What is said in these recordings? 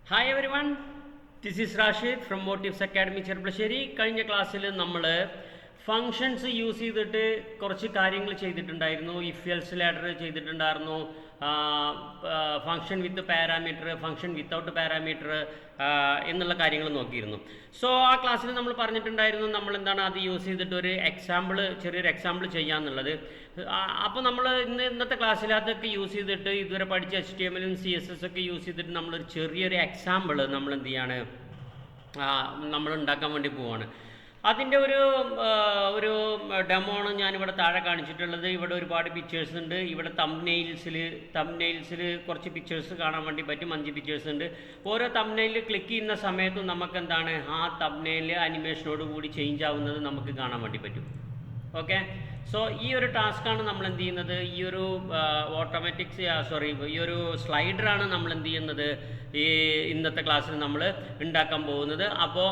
Hi everyone, this is Rashid from Motives Academy Cherpulassery. കഴിഞ്ഞ ക്ലാസ്സിൽ നമ്മൾ ഫങ്ഷൻസ് യൂസ് ചെയ്തിട്ട് കുറച്ച് കാര്യങ്ങൾ ചെയ്തിട്ടുണ്ടായിരുന്നു. ഇഫ് എൽസ് ലാഡർ ചെയ്തിട്ടുണ്ടായിരുന്നു, ഫങ്ഷൻ വിത്ത് പാരാമീറ്റർ, ഫങ്ഷൻ വിത്തൗട്ട് പാരാമീറ്റർ എന്നുള്ള കാര്യങ്ങൾ നോക്കിയിരുന്നു. സോ ആ ക്ലാസ്സിൽ നമ്മൾ പറഞ്ഞിട്ടുണ്ടായിരുന്നു നമ്മൾ എന്താണ് അത് യൂസ് ചെയ്തിട്ട് ഒരു എക്സാമ്പിൾ, ചെറിയൊരു എക്സാമ്പിൾ ചെയ്യാന്നുള്ളത്. അപ്പോൾ നമ്മൾ ഇന്നത്തെ ക്ലാസ്സിൽ അതൊക്കെ യൂസ് ചെയ്തിട്ട് ഇതുവരെ പഠിച്ച HTML CSS ഒക്കെ യൂസ് ചെയ്തിട്ട് നമ്മളൊരു ചെറിയൊരു എക്സാമ്പിൾ നമ്മൾ എന്ത് ചെയ്യാണ്, നമ്മൾ ഉണ്ടാക്കാൻ വേണ്ടി പോവാണ്. അതിൻ്റെ ഒരു ഡെമോ ആണ് ഞാനിവിടെ താഴെ കാണിച്ചിട്ടുള്ളത്. ഇവിടെ ഒരുപാട് പിക്ചേഴ്സ് ഉണ്ട്. ഇവിടെ തംബ്നെയിൽസിൽ കുറച്ച് പിക്ചേഴ്സ് കാണാൻ വേണ്ടി പറ്റും. 5 പിക്ചേഴ്സ് ഉണ്ട്. ഓരോ തംബ്നെയിലിൽ ക്ലിക്ക് ചെയ്യുന്ന സമയത്തും നമുക്ക് എന്താണ് ആ തംബ്നെയിൽ അനിമേഷനോട് കൂടി ചേഞ്ച് ആവുന്നത് നമുക്ക് കാണാൻ വേണ്ടി പറ്റും. ഓക്കെ, സോ ഈ ഒരു ടാസ്ക്കാണ് നമ്മൾ എന്ത് ചെയ്യുന്നത്, ഈ ഒരു ഈ ഒരു സ്ലൈഡറാണ് നമ്മൾ എന്ത് ചെയ്യുന്നത് ഈ ഇന്നത്തെ ക്ലാസ്സിൽ നമ്മൾ ഉണ്ടാക്കാൻ പോകുന്നത്. അപ്പോൾ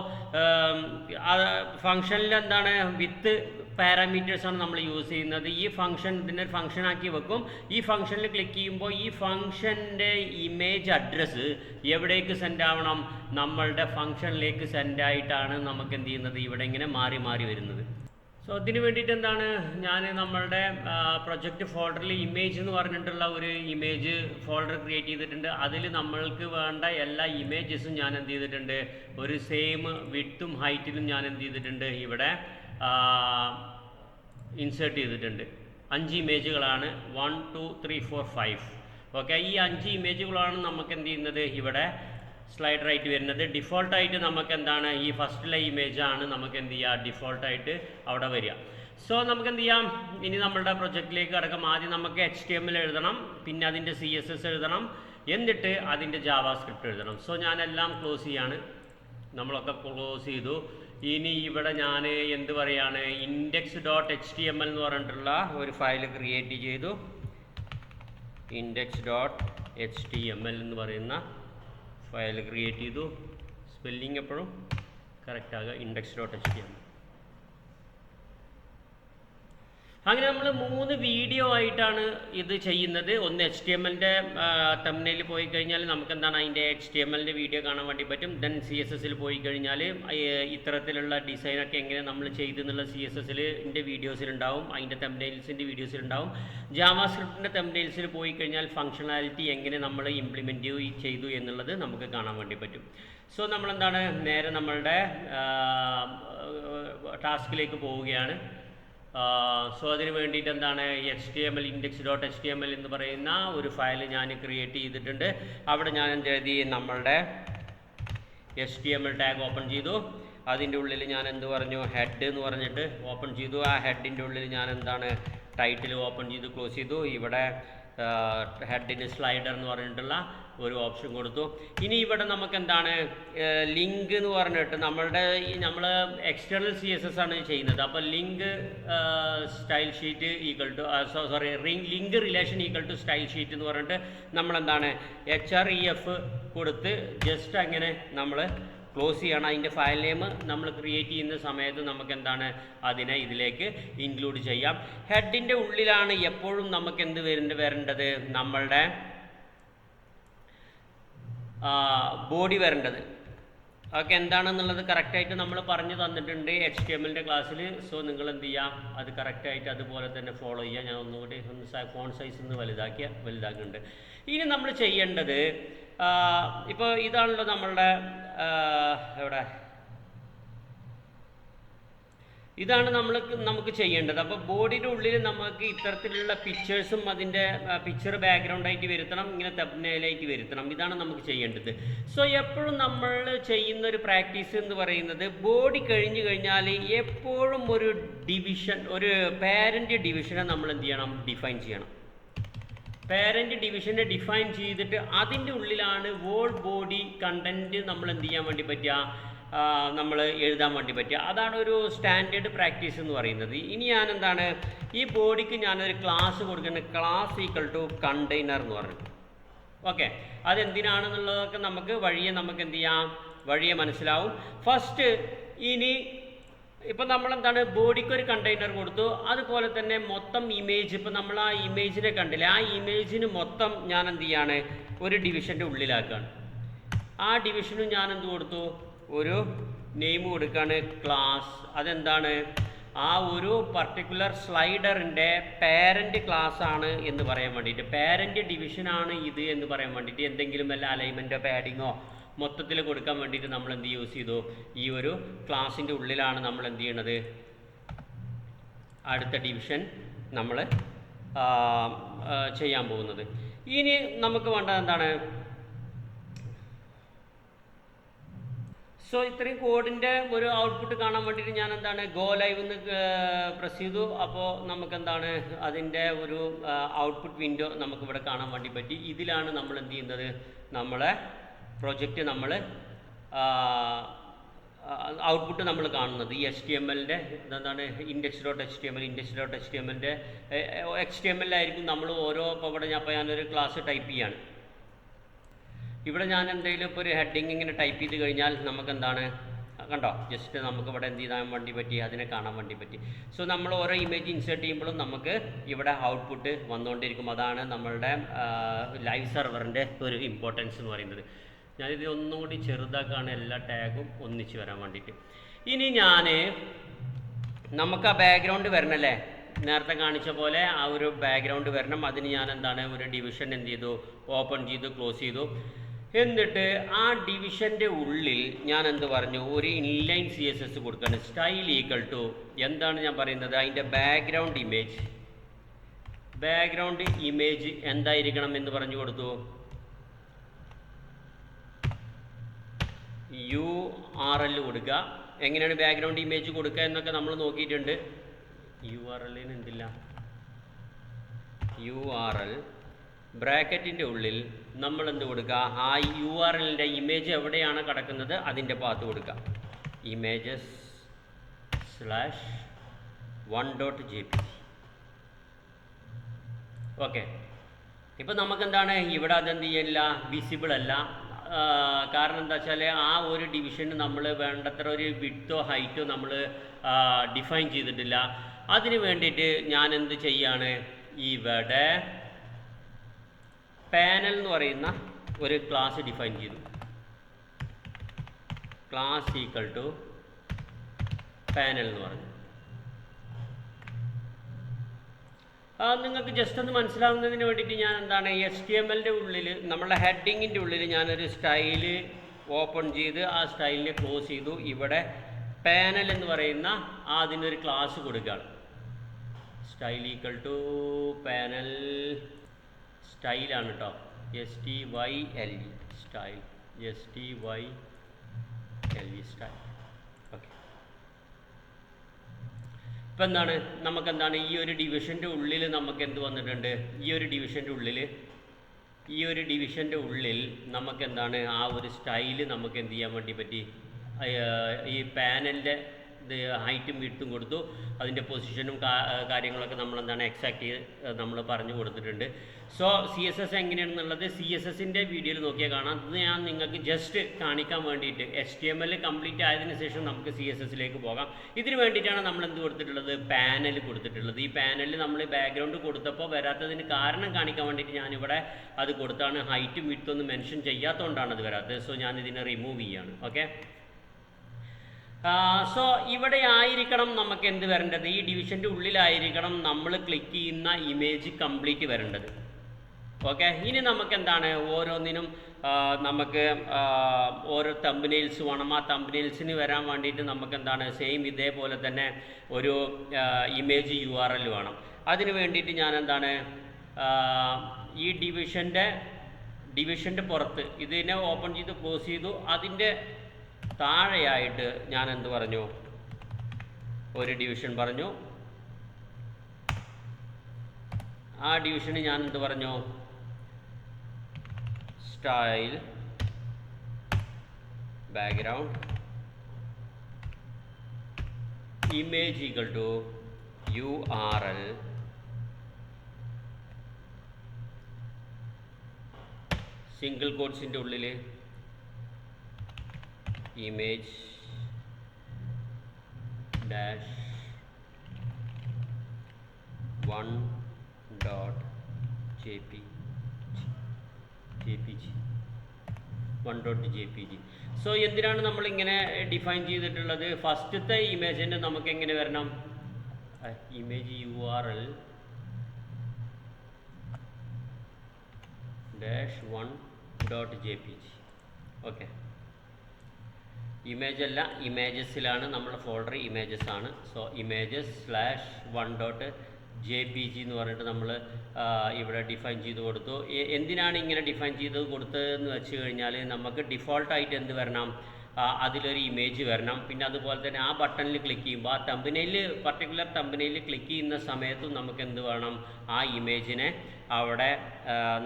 ഫങ്ഷനിൽ എന്താണ് വിത്ത് പാരാമീറ്റേഴ്സാണ് നമ്മൾ യൂസ് ചെയ്യുന്നത്. ഈ ഫംഗ്ഷൻ ഇതിനെ ഫംഗ്ഷൻ ആക്കി വെക്കും. ഈ ഫംഗ്ഷനിൽ ക്ലിക്ക് ചെയ്യുമ്പോൾ ഈ ഫംഗ്ഷൻ്റെ ഇമേജ് അഡ്രസ്സ് എവിടേക്ക് സെൻഡ് ആവണം, നമ്മളുടെ ഫംഗ്ഷനിലേക്ക് സെൻഡ് ആയിട്ടാണ് നമുക്ക് എന്ത് ചെയ്യുന്നത് ഇവിടെ ഇങ്ങനെ മാറി മാറി വരുന്നത്. സോ അതിന് വേണ്ടിയിട്ട് എന്താണ് ഞാൻ നമ്മളുടെ പ്രൊജക്റ്റ് ഫോൾഡറിൽ ഇമേജ് എന്ന് പറഞ്ഞിട്ടുള്ള ഒരു ഇമേജ് ഫോൾഡർ ക്രിയേറ്റ് ചെയ്തിട്ടുണ്ട്. അതിൽ നമ്മൾക്ക് വേണ്ട എല്ലാ ഇമേജസും ഞാൻ എന്ത് ചെയ്തിട്ടുണ്ട്, ഒരു സെയിം വിഡ്ത്തും ഹൈറ്റിലും ഞാൻ എന്ത് ചെയ്തിട്ടുണ്ട് ഇവിടെ ഇൻസേർട്ട് ചെയ്തിട്ടുണ്ട്. 5 ഇമേജുകളാണ്, 1 2 3 4 5. ഓക്കെ, ഈ 5 ഇമേജുകളാണ് നമുക്ക് എന്ത് ചെയ്യുന്നത് ഇവിടെ സ്ലൈഡറായിട്ട് വരുന്നത്. ഡിഫോൾട്ടായിട്ട് നമുക്ക് എന്താണ് ഈ ഫസ്റ്റിലെ ഇമേജാണ് നമുക്ക് എന്ത് ചെയ്യുക ഡിഫോൾട്ടായിട്ട് അവിടെ വരിക. സോ നമുക്ക് എന്ത് ചെയ്യാം, ഇനി നമ്മളുടെ പ്രൊജക്റ്റിലേക്ക് കിടക്കാം. ആദ്യം നമുക്ക് HTML എഴുതണം, പിന്നെ അതിൻ്റെ CSS എഴുതണം, എന്നിട്ട് അതിൻ്റെ ജാവാസ്ക്രിപ്റ്റ് എഴുതണം. സോ ഞാനെല്ലാം ക്ലോസ് ചെയ്യാണ്, നമ്മളൊക്കെ ക്ലോസ് ചെയ്തു. ഇനി ഇവിടെ ഞാൻ എന്ത് പറയാണ്, index.html എന്ന് പറഞ്ഞിട്ടുള്ള ഒരു ഫയൽ ക്രിയേറ്റ് ചെയ്തു. index.html എന്ന് പറയുന്ന ഫയൽ ക്രിയേറ്റ് ചെയ്തു. സ്പെല്ലിംഗ് എപ്പോഴും കറക്റ്റ് ആകുക, index.html. അങ്ങനെ നമ്മൾ 3 വീഡിയോ ആയിട്ടാണ് ഇത് ചെയ്യുന്നത്. ഒന്ന് HTML-ൻ്റെ തംബ്നെയിൽ പോയി കഴിഞ്ഞാൽ നമുക്ക് എന്താണ് അതിൻ്റെ HTML-ൻ്റെ വീഡിയോ കാണാൻ വേണ്ടി പറ്റും. ദെൻ CSS-ൽ പോയി കഴിഞ്ഞാൽ ഇത്തരത്തിലുള്ള ഡിസൈനൊക്കെ എങ്ങനെ നമ്മൾ ചെയ്തെന്നുള്ള CSS-ൻ്റെ വീഡിയോസിലുണ്ടാവും, അതിൻ്റെ തംബ്നെയിൽസിൻ്റെ വീഡിയോസിലുണ്ടാവും. ജാവാസ്ക്രിപ്റ്റിൻ്റെ തംബ്നെയിൽസിൽ പോയി കഴിഞ്ഞാൽ ഫങ്ഷണാലിറ്റി എങ്ങനെ നമ്മൾ ഇംപ്ലിമെൻറ്റ് ചെയ്തു എന്നുള്ളത് നമുക്ക് കാണാൻ വേണ്ടി പറ്റും. സോ നമ്മളെന്താണ് നേരെ നമ്മളുടെ ടാസ്കിലേക്ക് പോവുകയാണ്. സോ അതിന് വേണ്ടിയിട്ട് എന്താണ് HTML index.html എന്ന് പറയുന്ന ഒരു ഫയൽ ഞാൻ ക്രിയേറ്റ് ചെയ്തിട്ടുണ്ട്. അവിടെ ഞാൻ എന്ത് എഴുതി, നമ്മളുടെ HTML ടാഗ് ഓപ്പൺ ചെയ്തു. അതിൻ്റെ ഉള്ളിൽ ഞാൻ എന്ത് പറഞ്ഞു, ഹെഡ് എന്ന് പറഞ്ഞിട്ട് ഓപ്പൺ ചെയ്തു. ആ ഹെഡിൻ്റെ ഉള്ളിൽ ഞാൻ എന്താണ് ടൈറ്റിൽ ഓപ്പൺ ചെയ്തു, ക്ലോസ് ചെയ്തു. ഇവിടെ ഹെഡിന് സ്ലൈഡർ എന്ന് പറഞ്ഞിട്ടുള്ള ഒരു ഓപ്ഷൻ കൊടുത്തു. ഇനി ഇവിടെ നമുക്ക് എന്താണ് ലിങ്ക് എന്ന് പറഞ്ഞിട്ട് നമ്മൾ എക്സ്റ്റേണൽ CSS ആണ് ചെയ്യുന്നത്. അപ്പോൾ link style sheet equal to link relation equal to style sheet എന്ന് പറഞ്ഞിട്ട് നമ്മളെന്താണ് href കൊടുത്ത് ജസ്റ്റ് അങ്ങനെ നമ്മൾ ക്ലോസ് ചെയ്യണം. അതിൻ്റെ ഫയൽ നെയിം നമ്മൾ ക്രിയേറ്റ് ചെയ്യുന്ന സമയത്ത് നമുക്ക് എന്താണ് അതിനെ ഇതിലേക്ക് ഇൻക്ലൂഡ് ചെയ്യാം. ഹെഡിൻ്റെ ഉള്ളിലാണ് എപ്പോഴും നമുക്ക് എന്ത് വരേണ്ടത്, നമ്മളുടെ ബോഡി വരേണ്ടത്. അതൊക്കെ എന്താണെന്നുള്ളത് കറക്റ്റായിട്ട് നമ്മൾ പറഞ്ഞു തന്നിട്ടുണ്ട് HTML-ൻ്റെ ക്ലാസ്സിൽ. സോ നിങ്ങൾ എന്ത് ചെയ്യാം, അത് കറക്റ്റായിട്ട് അതുപോലെ തന്നെ ഫോളോ ചെയ്യുക. ഞാൻ ഒന്നുകൂടി ഫോൺ സൈസ് ഒന്ന് വലുതാക്കുന്നുണ്ട്. ഇനി നമ്മൾ ചെയ്യേണ്ടത് ഇപ്പോൾ ഇതാണല്ലോ നമ്മളുടെ ഇതാണ് നമുക്ക് ചെയ്യേണ്ടത്. അപ്പോൾ ബോഡിയുടെ ഉള്ളിൽ നമുക്ക് ഇത്തരത്തിലുള്ള പിക്ചേഴ്സും അതിൻ്റെ പിക്ചർ ബാക്ക്ഗ്രൗണ്ടായിട്ട് വരുത്തണം, ഇങ്ങനെ തംബ്നെയിലായിട്ട് വരുത്തണം. ഇതാണ് നമുക്ക് ചെയ്യേണ്ടത്. സോ എപ്പോഴും നമ്മൾ ചെയ്യുന്ന ഒരു പ്രാക്ടീസ് എന്ന് പറയുന്നത്, ബോഡി കഴിഞ്ഞു കഴിഞ്ഞാൽ എപ്പോഴും ഒരു പാരൻ്റ് ഡിവിഷനെ നമ്മൾ എന്ത് ചെയ്യണം, ഡിഫൈൻ ചെയ്യണം. പാരൻ്റ് ഡിവിഷനെ ഡിഫൈൻ ചെയ്തിട്ട് അതിൻ്റെ ഉള്ളിലാണ് വോൾ ബോഡി കണ്ടൻറ്റ് നമ്മൾ എന്ത് ചെയ്യാൻ വേണ്ടി പറ്റുക, നമ്മൾ എഴുതാൻ വേണ്ടി പറ്റുക. അതാണ് ഒരു സ്റ്റാൻഡേർഡ് പ്രാക്ടീസ് എന്ന് പറയുന്നത്. ഇനി ഞാൻ എന്താണ് ഈ ബോഡിക്ക് ഞാനൊരു ക്ലാസ് കൊടുക്കുന്നത്, ക്ലാസ് ഈക്വൽ ടു കണ്ടെയ്നർ എന്ന് പറഞ്ഞു. ഓക്കെ, അതെന്തിനാണെന്നുള്ളതൊക്കെ നമുക്ക് എന്ത് ചെയ്യാം, വഴിയെ മനസ്സിലാവും. ഫസ്റ്റ് ഇനി ഇപ്പോൾ നമ്മളെന്താണ് ബോഡിക്ക് ഒരു കണ്ടെയ്നർ കൊടുത്തു. അതുപോലെ തന്നെ മൊത്തം ഇമേജ്, ഇപ്പോൾ നമ്മൾ ആ ഇമേജിനെ കണ്ടില്ലേ, ആ ഇമേജിന് മൊത്തം ഞാൻ എന്ത് ചെയ്യാണ് ഒരു ഡിവിഷൻ്റെ ഉള്ളിലാക്കുകയാണ്. ആ ഡിവിഷനും ഞാൻ എന്ത് കൊടുത്തു, ഒരു നെയിം കൊടുക്കുകയാണ്, ക്ലാസ്. അതെന്താണ്, ആ ഒരു പർട്ടിക്കുലർ സ്ലൈഡറിൻ്റെ പാരൻറ്റ് ക്ലാസ് ആണ് എന്ന് പറയാൻ വേണ്ടിയിട്ട്, പാരൻറ്റ് ഡിവിഷനാണ് ഇത് എന്ന് പറയാൻ വേണ്ടിയിട്ട്, എന്തെങ്കിലും വല്ല അലൈൻമെൻറ്റോ പാഡിങ്ങോ മൊത്തത്തിൽ കൊടുക്കാൻ വേണ്ടിയിട്ട് നമ്മൾ എന്ത് യൂസ് ചെയ്തു, ഈ ഒരു ക്ലാസ്സിൻ്റെ ഉള്ളിലാണ് നമ്മൾ എന്ത് ചെയ്യണത്, അടുത്ത ഡിവിഷൻ നമ്മൾ ചെയ്യാൻ പോകുന്നത്. ഇനി നമുക്ക് വേണ്ടത് എന്താണ്, സോ ഇത്രയും കോഡിൻ്റെ ഒരു ഔട്ട്പുട്ട് കാണാൻ വേണ്ടിയിട്ട് ഞാൻ എന്താണ് ഗോ ലൈവ് എന്ന് പ്രസ് ചെയ്തു. അപ്പോൾ നമുക്കെന്താണ് അതിൻ്റെ ഒരു ഔട്ട്പുട്ട് വിൻഡോ നമുക്കിവിടെ കാണാൻ വേണ്ടി പറ്റി. ഇതിലാണ് നമ്മൾ എന്ത് ചെയ്യുന്നത്, നമ്മളെ പ്രൊജക്റ്റ് നമ്മൾ ഔട്ട്പുട്ട് നമ്മൾ കാണുന്നത്. ഈ HTML-ൻ്റെ എന്താണ് index.html index.html-ൻ്റെ HTML-ലായിരിക്കും നമ്മൾ ഓരോ, ഇപ്പോൾ ഞാനൊരു ക്ലാസ് ടൈപ്പ് ചെയ്യാണ്. ഇവിടെ ഞാൻ എന്തെങ്കിലും ഇപ്പോൾ ഒരു ഹെഡിങ് ഇങ്ങനെ ടൈപ്പ് ചെയ്ത് കഴിഞ്ഞാൽ നമുക്കെന്താണ് കണ്ടോ, ജസ്റ്റ് നമുക്കിവിടെ എന്ത് ചെയ്യാൻ വേണ്ടി പറ്റി, അതിനെ കാണാൻ വേണ്ടി പറ്റി. സോ നമ്മൾ ഓരോ ഇമേജ് ഇൻസേർട്ട് ചെയ്യുമ്പോഴും നമുക്ക് ഇവിടെ ഔട്ട്പുട്ട് വന്നുകൊണ്ടിരിക്കും. അതാണ് നമ്മളുടെ ലൈവ് സെർവറിൻ്റെ ഒരു ഇമ്പോർട്ടൻസ് എന്ന് പറയുന്നത്. ഞാനിത് ഒന്നും കൂടി ചെറുതാക്കാണ്, എല്ലാ ടാഗും ഒന്നിച്ച് വരാൻ വേണ്ടിയിട്ട്. ഇനി നമുക്ക് ആ ബാക്ക്ഗ്രൗണ്ട് വരണമല്ലേ, നേരത്തെ കാണിച്ച പോലെ ആ ഒരു ബാക്ക്ഗ്രൗണ്ട് വരണം. അതിന് ഞാൻ എന്താണ് ഒരു ഡിവിഷൻ എന്ത് ചെയ്തു, ഓപ്പൺ ചെയ്തു, ക്ലോസ് ചെയ്തു. എന്നിട്ട് ആ ഡിവിഷൻ്റെ ഉള്ളിൽ ഞാൻ എന്ത് പറഞ്ഞു, ഒരു ഇൻലൈൻ CSS കൊടുക്കുകയാണ്. സ്റ്റൈൽ ഈക്വൽ ടു എന്താണ് ഞാൻ പറയുന്നത്, അതിൻ്റെ ബാക്ക്ഗ്രൗണ്ട് ഇമേജ് എന്തായിരിക്കണം എന്ന് പറഞ്ഞു കൊടുത്തു. URL കൊടുക്കുക. എങ്ങനെയാണ് ബാക്ക്ഗ്രൗണ്ട് ഇമേജ് കൊടുക്കുക എന്നൊക്കെ നമ്മൾ നോക്കിയിട്ടുണ്ട്. URL-ന് എന്തില്ല, URL ബ്രാക്കറ്റിൻ്റെ ഉള്ളിൽ നമ്മൾ എന്ത് കൊടുക്കുക, ആ URL-ൻ്റെ ഇമേജ് എവിടെയാണ് കിടക്കുന്നത് അതിൻ്റെ പാത്ത് കൊടുക്കുക. images/1.jpg. ഓക്കെ, ഇപ്പം നമുക്കെന്താണ് ഇവിടെ അതെന്ത് ചെയ്യില്ല, വിസിബിൾ അല്ല. കാരണം എന്താ വെച്ചാൽ ആ ഒരു ഡിവിഷന് നമ്മൾ വേണ്ടത്ര ഒരു വിഡ്ത്തോ ഹൈറ്റോ നമ്മൾ ഡിഫൈൻ ചെയ്തിട്ടില്ല. അതിന് വേണ്ടിയിട്ട് ഞാൻ എന്ത് ചെയ്യാണ്, ഇവിടെ പാനൽ എന്ന് പറയുന്ന ഒരു ക്ലാസ് ഡിഫൈൻ ചെയ്തു. ക്ലാസ് ഈക്വൽ ടു പാനൽ എന്ന് പറഞ്ഞു. നിങ്ങൾക്ക് ജസ്റ്റ് ഒന്ന് മനസ്സിലാവുന്നതിന് വേണ്ടിയിട്ട് ഞാൻ എന്താണ് HTML-ൻ്റെ ഉള്ളിൽ നമ്മളുടെ ഹെഡിങ്ങിൻ്റെ ഉള്ളിൽ ഞാനൊരു സ്റ്റൈല് ഓപ്പൺ ചെയ്ത് ആ സ്റ്റൈലിനെ ക്ലോസ് ചെയ്തു. ഇവിടെ പാനൽ എന്ന് പറയുന്ന അതിനൊരു ക്ലാസ് കൊടുക്കുകയാണ്. സ്റ്റൈൽ ഈക്വൽ ടു പാനൽ സ്റ്റൈലാണ് കേട്ടോ, STYLE style, STYLE style. Okay, ഇപ്പം എന്താണ് നമുക്കെന്താണ് ഈ ഒരു ഡിവിഷൻ്റെ ഉള്ളിൽ നമുക്ക് എന്ത് വന്നിട്ടുണ്ട്, ഈ ഒരു ഡിവിഷൻ്റെ ഉള്ളിൽ നമുക്കെന്താണ് ആ ഒരു സ്റ്റൈല് നമുക്ക് എന്ത് ചെയ്യാൻ വേണ്ടി പറ്റി, ഈ പാനലിൻ്റെ ഇത് ഹൈറ്റും വിഡ്ത്തും കൊടുത്തു. അതിൻ്റെ പൊസിഷനും കാര്യങ്ങളൊക്കെ നമ്മൾ എന്താണ് എക്സാക്ട് ചെയ്ത് നമ്മൾ പറഞ്ഞു കൊടുത്തിട്ടുണ്ട്. സോ CSS എങ്ങനെയാണെന്നുള്ളത് CSS-ൻ്റെ വീഡിയോയിൽ നോക്കിയാൽ കാണാം. ഇത് ഞാൻ നിങ്ങൾക്ക് ജസ്റ്റ് കാണിക്കാൻ വേണ്ടിയിട്ട് HTML കംപ്ലീറ്റ് ആയതിനു ശേഷം നമുക്ക് CSS-ലേക്ക് പോകാം. ഇതിന് വേണ്ടിയിട്ടാണ് നമ്മൾ എന്ത് കൊടുത്തിട്ടുള്ളത്, പാനൽ കൊടുത്തിട്ടുള്ളത്. ഈ പാനലിൽ നമ്മൾ ബാക്ക്ഗ്രൗണ്ട് കൊടുത്തപ്പോൾ വരാത്തതിന് കാരണം കാണിക്കാൻ വേണ്ടിയിട്ട് ഞാനിവിടെ അത് കൊടുത്താണ്. ഹൈറ്റും വിഡ്ത്തും മെൻഷൻ ചെയ്യാത്തതുകൊണ്ടാണ് അത് വരാത്തത്. സോ ഞാൻ ഇതിനെ റിമൂവ് ചെയ്യാണ്. ഓക്കെ, സോ ഇവിടെ ആയിരിക്കണം നമുക്ക് എന്ത് വരേണ്ടത്, ഈ ഡിവിഷൻ്റെ ഉള്ളിലായിരിക്കണം നമ്മൾ ക്ലിക്ക് ചെയ്യുന്ന ഇമേജ് കംപ്ലീറ്റ് വരേണ്ടത്. ഓക്കെ, ഇനി നമുക്ക് എന്താണ് ഓരോന്നിനും നമുക്ക് ഓരോ തമ്പനെയിൽസ് വേണം. ആ തമ്പനെയിൽസിന് വരാൻ വേണ്ടിയിട്ട് നമുക്ക് എന്താണ് സെയിം ഇതേപോലെ തന്നെ ഒരു ഇമേജ് URL വേണം. അതിന് വേണ്ടിയിട്ട് ഞാൻ എന്താണ് ഈ ഡിവിഷൻ്റെ പുറത്ത് ഇതിനെ ഓപ്പൺ ചെയ്ത് ക്ലോസ് ചെയ്തു. അതിൻ്റെ താഴെയായിട്ട് ഞാൻ എന്ത് പറഞ്ഞു, ഒരു ഡിവിഷൻ പറഞ്ഞു. ആ ഡിവിഷന് ഞാൻ എന്ത് പറഞ്ഞു, style background image equal to URL single കോട്ട്സിൻ്റെ ഉള്ളിൽ image dash 1.jpg. 1.jpg. So എന്തിനാണ് നമ്മളിങ്ങനെ ഡിഫൈൻ ചെയ്തിട്ടുള്ളത്? ഫസ്റ്റത്തെ ഇമേജിൻ്റെ നമുക്ക് എങ്ങനെ വരണം? Image URL -1.jpg. Okay, image അല്ല, ഇമേജസിലാണ് നമ്മുടെ ഫോൾഡർ, ഇമേജസ് ആണ്. സോ images/1.jpg എന്ന് പറഞ്ഞിട്ട് നമ്മൾ ഇവിടെ ഡിഫൈൻ ചെയ്ത് കൊടുത്തു. എന്തിനാണ് ഇങ്ങനെ ഡിഫൈൻ ചെയ്ത് കൊടുത്തതെന്ന് വെച്ച് കഴിഞ്ഞാൽ നമുക്ക് ഡിഫോൾട്ടായിട്ട് എന്ത് വരണം? അതിലൊരു ഇമേജ് വരണം. പിന്നെ അതുപോലെ തന്നെ ആ ബട്ടണിൽ ക്ലിക്ക് ചെയ്യുമ്പോൾ ആ പർട്ടിക്കുലർ തമ്പനയിൽ ക്ലിക്ക് ചെയ്യുന്ന സമയത്തും നമുക്ക് എന്ത് വേണം? ആ ഇമേജിനെ അവിടെ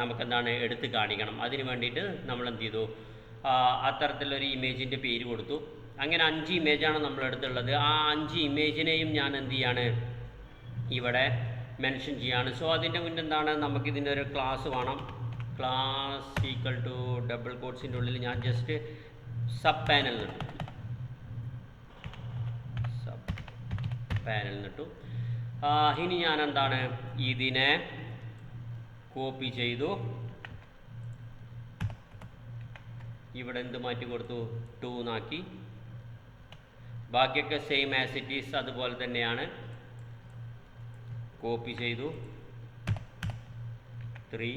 നമുക്കെന്താണ് എടുത്ത് കാണിക്കണം. അതിന് വേണ്ടിയിട്ട് നമ്മൾ എന്ത് ചെയ്തു? അത്തരത്തിലൊരു ഇമേജിൻ്റെ പേര് കൊടുത്തു. അങ്ങനെ 5 ഇമേജാണ് നമ്മളെടുത്തുള്ളത്. ആ 5 ഇമേജിനെയും ഞാൻ എന്ത് ചെയ്യാണ്? ഇവിടെ മെൻഷൻ ചെയ്യാണ്. സോ അതിൻ്റെ മുന്നേ എന്താണ്? നമുക്കിതിൻ്റെ ഒരു ക്ലാസ് വേണം. ക്ലാസ് ഈക്വൽ ടു ഡബിൾ കോട്ട്സിൻ്റെ ഉള്ളിൽ ഞാൻ ജസ്റ്റ് സബ് പാനൽ നിട്ടു. ഇനി ഞാൻ എന്താണ്? ഇതിനെ കോപ്പി ചെയ്തു, ഇവിടെ എന്ത് മാറ്റി കൊടുത്തു? 2 എന്നാക്കി. ബാക്കിയൊക്കെ സെയിം ആസ് ഇറ്റ് ഈസ് അതുപോലെ തന്നെയാണ്. കോപ്പി ചെയ്തു 3,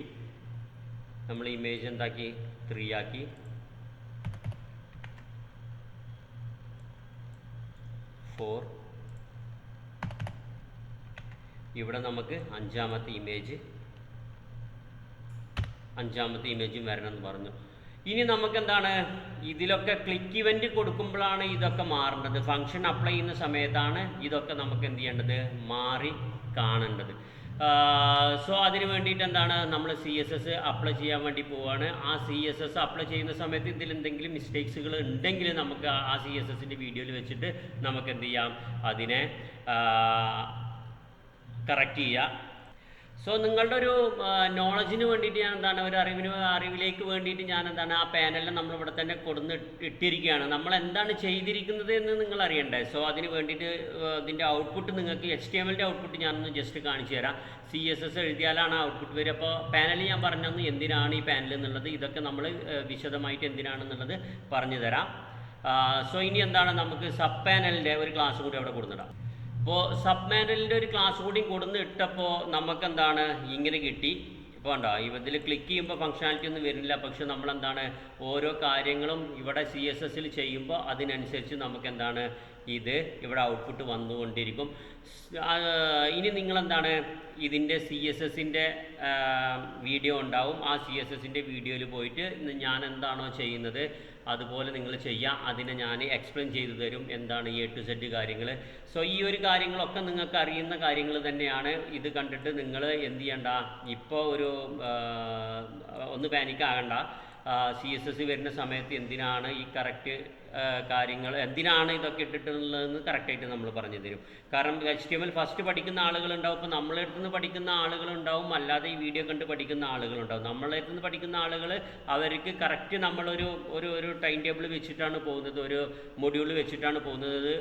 നമ്മൾ ഇമേജ് എന്താക്കി? 3 ആക്കി. 4, ഇവിടെ നമുക്ക് അഞ്ചാമത്തെ ഇമേജും വരണം എന്ന് പറഞ്ഞു. ഇനി നമുക്കെന്താണ്? ഇതിലൊക്കെ ക്ലിക്ക് ഇവൻ്റ് കൊടുക്കുമ്പോഴാണ് ഇതൊക്കെ മാറേണ്ടത്. ഫംഗ്ഷൻ അപ്ലൈ ചെയ്യുന്ന സമയത്താണ് ഇതൊക്കെ നമുക്ക് എന്ത് ചെയ്യേണ്ടത്? മാറി കാണേണ്ടത്. സോ അതിന് വേണ്ടിയിട്ട് എന്താണ്? നമ്മൾ CSS അപ്ലൈ ചെയ്യാൻ വേണ്ടി പോവുകയാണ്. ആ CSS അപ്ലൈ ചെയ്യുന്ന സമയത്ത് ഇതിൽ എന്തെങ്കിലും മിസ്റ്റേക്സുകൾ ഉണ്ടെങ്കിൽ നമുക്ക് ആ CSSൻ്റെ വീഡിയോയിൽ വെച്ചിട്ട് നമുക്ക് എന്ത് ചെയ്യാം? അതിനെ കറക്റ്റ് ചെയ്യാം. സോ നിങ്ങളുടെ ഒരു നോളജിന് വേണ്ടിയിട്ട് ഞാൻ എന്താണ്? ഒരു അറിവിലേക്ക് വേണ്ടിയിട്ട് ഞാൻ എന്താണ്? ആ പാനലിൽ നമ്മളിവിടെ തന്നെ ഇട്ടിരിക്കുകയാണ്. നമ്മൾ എന്താണ് ചെയ്തിരിക്കുന്നത് എന്ന് നിങ്ങൾ അറിയണ്ടേ? സോ അതിന് വേണ്ടിയിട്ട് ഇതിൻ്റെ ഔട്ട്പുട്ട് നിങ്ങൾക്ക് HTML ഔട്ട്പുട്ട് ഞാനൊന്ന് ജസ്റ്റ് കാണിച്ചു തരാം. CSS എഴുതിയാലാണ് ഔട്ട്പുട്ട് വരിക. അപ്പോൾ പാനൽ ഞാൻ പറഞ്ഞു എന്തിനാണ് ഈ പാനൽ എന്നുള്ളത്, ഇതൊക്കെ നമ്മൾ വിശദമായിട്ട് എന്തിനാണെന്നുള്ളത് പറഞ്ഞു തരാം. സോ ഇനി എന്താണ്? നമുക്ക് സബ് പാനലിൻ്റെ ഒരു ക്ലാസ് കൂടി അവിടെ കൊടുത്തിടാം. അപ്പോൾ സബ് പാനലിൻ്റെ ഒരു ക്ലാസ് കൂടി കൊടുന്ന് ഇട്ടപ്പോൾ നമുക്കെന്താണ്? ഇങ്ങനെ കിട്ടി. ഇപ്പോൾ ഉണ്ടോ? ഇതിൽ ക്ലിക്ക് ചെയ്യുമ്പോൾ ഫംഗ്ഷനാലിറ്റി ഒന്നും വരുന്നില്ല. പക്ഷെ നമ്മളെന്താണ്? ഓരോ കാര്യങ്ങളും ഇവിടെ CSSൽ ചെയ്യുമ്പോൾ അതിനനുസരിച്ച് നമുക്കെന്താണ്? ഇത് ഇവിടെ ഔട്ട്പുട്ട് വന്നുകൊണ്ടിരിക്കും. ഇനി നിങ്ങളെന്താണ്? ഇതിൻ്റെ CSSൻ്റെ വീഡിയോ ഉണ്ടാവും. ആ CSSൻ്റെ വീഡിയോയിൽ പോയിട്ട് ഞാൻ എന്താണോ ചെയ്യുന്നത് അതുപോലെ നിങ്ങൾ ചെയ്യുക. അതിനെ ഞാൻ എക്സ്പ്ലെയിൻ ചെയ്തു തരും എന്താണ് A to Z കാര്യങ്ങൾ. സോ ഈ ഒരു കാര്യങ്ങളൊക്കെ നിങ്ങൾക്ക് അറിയുന്ന കാര്യങ്ങൾ തന്നെയാണ്. ഇത് കണ്ടിട്ട് നിങ്ങൾ എന്ത് ചെയ്യണ്ട? ഇപ്പോൾ ഒന്ന് പാനിക്കാകണ്ട. CSS വരുന്ന സമയത്ത് എന്തിനാണ് ഈ കറക്റ്റ് കാര്യങ്ങൾ, എന്തിനാണ് ഇതൊക്കെ ഇട്ടിട്ടുള്ളതെന്ന് കറക്റ്റായിട്ട് നമ്മൾ പറഞ്ഞു തരും. കാരണം HTML ഫസ്റ്റ് പഠിക്കുന്ന ആളുകളുണ്ടാവും. ഇപ്പോൾ നമ്മളെ അടുത്ത് നിന്ന് പഠിക്കുന്ന ആളുകളുണ്ടാവും, അല്ലാതെ ഈ വീഡിയോ കണ്ട് പഠിക്കുന്ന ആളുകളുണ്ടാവും. നമ്മളെ അടുത്ത് നിന്ന് പഠിക്കുന്ന ആളുകൾ അവർക്ക് കറക്റ്റ് നമ്മളൊരു ഒരു ടൈം ടേബിൾ വെച്ചിട്ടാണ് പോകുന്നത്, ഒരു മൊഡ്യൂൾ വെച്ചിട്ടാണ് പോകുന്നത്.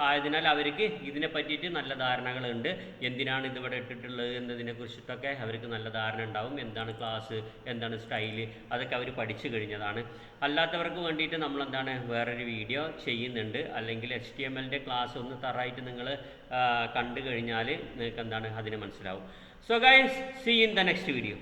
ആയതിനാൽ അവർക്ക് ഇതിനെ പറ്റിയിട്ട് നല്ല ധാരണകളുണ്ട്. എന്തിനാണ് ഇതിവിടെ ഇട്ടിട്ടുള്ളത് എന്നതിനെ കുറിച്ചിട്ടൊക്കെ അവർക്ക് നല്ല ധാരണ ഉണ്ടാവും. എന്താണ് ക്ലാസ്, എന്താണ് സ്റ്റൈല്, അതൊക്കെ അവർ പഠിച്ചു കഴിഞ്ഞതാണ്. അല്ലാത്തവർക്ക് വേണ്ടിയിട്ട് നമ്മളെന്താണ് വേറൊരു വീഡിയോ ചെയ്യുന്നുണ്ട്. അല്ലെങ്കിൽ HTMLൻ്റെ ക്ലാസ് ഒന്ന് തറായിട്ട് നിങ്ങൾ കണ്ടു കഴിഞ്ഞാൽ നിങ്ങൾക്ക് എന്താണ് അതിന് മനസ്സിലാവും. So guys, see in the next video.